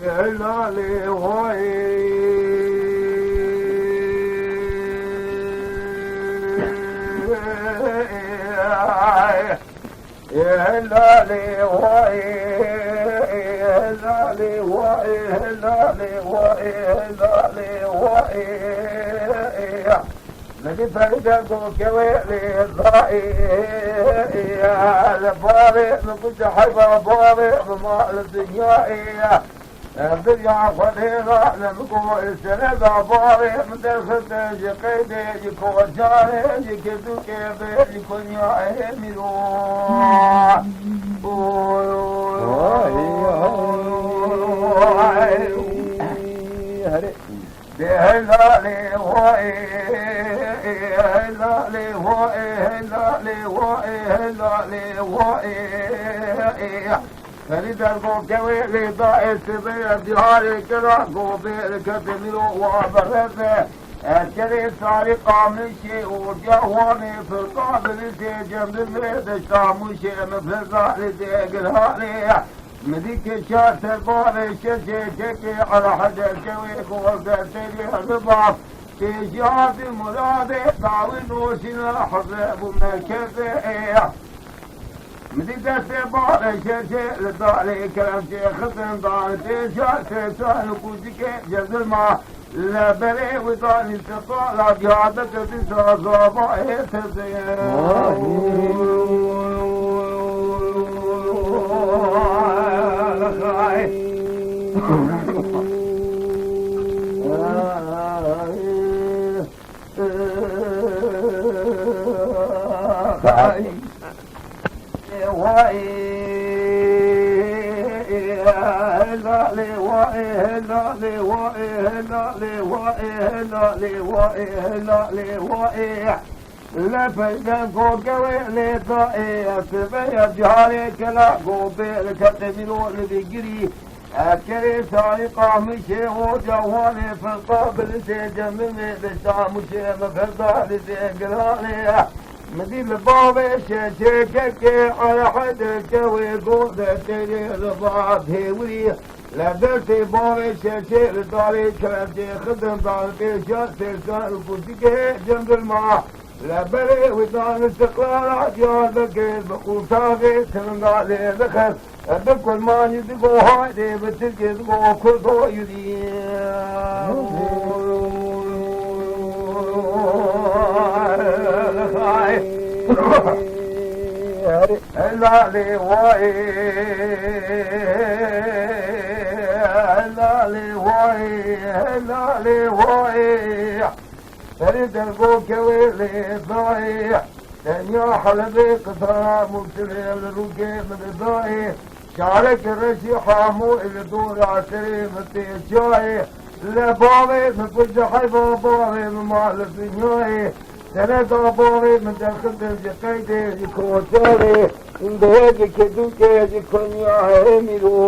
إلا لي وعي إلا لي وعي إلا لي وعي إلا لي وعي إلا لي وعي لقد فرقكم كويلي الضائي الباري نقول حيبا باري بمال الدنيا الدنيا خلينا نمكو السنة باري مدرسة جقيدي جكو جاري جكدو كيبي جكون يا إلا لي وعي إلا لي وعي إلا لي وعي إلا لي وعي فريد القوكوي لي ضائع سبيل جهاري كلا قوبي كتميلو وابرزه الكري سارقا من شيء وجهوني في القابل سيجم بالميد اشتاموشي مثل ظهري تيقلهاني مديك شات الباري ششي تكي على حد الكويك وقتلي الرباط في جهات مرادي داوي نوشنا حزب مكفي مديك الباري ششي لداري كلام شيخ داري تشات سهل كوزيك جزل ما لا بري وطاني تطالع جهادك تسرى صباحي لا فإذا فوق ويلي طائع سبيا جهاري كلا قوبي الكتبينو اللي بيجري أكري سارقا مشي وجواني في القابل سيجمني بشامشي مفرضا لسيقراني مدين البابي شيككي على حد الكوي قوة تيري البعض هيولي لابدتي بابي شيكي لطالي كلامتي خدم طالبي شاد سيرسان وفوتيكي جنب الماء لابري وطان استقلال عجال بكير بقول صافي سنغا لي دخل بكل ما يدقو هايدي بتلقي دقو كل ضوء إلا لي وعي إلا لي وعي إلا لي وعي فريد القوكوي لي ضايع لن يحل بقطرة مبتلي الرقي من ضايع شعرك الرشي حامو اللي دور عسري متيجاي لبابي من كل حيبا بابي من مال الدنياي سنة بابي من داخل الجقيدي يكوتاري من بهاجي كدوكي يكون يا عملو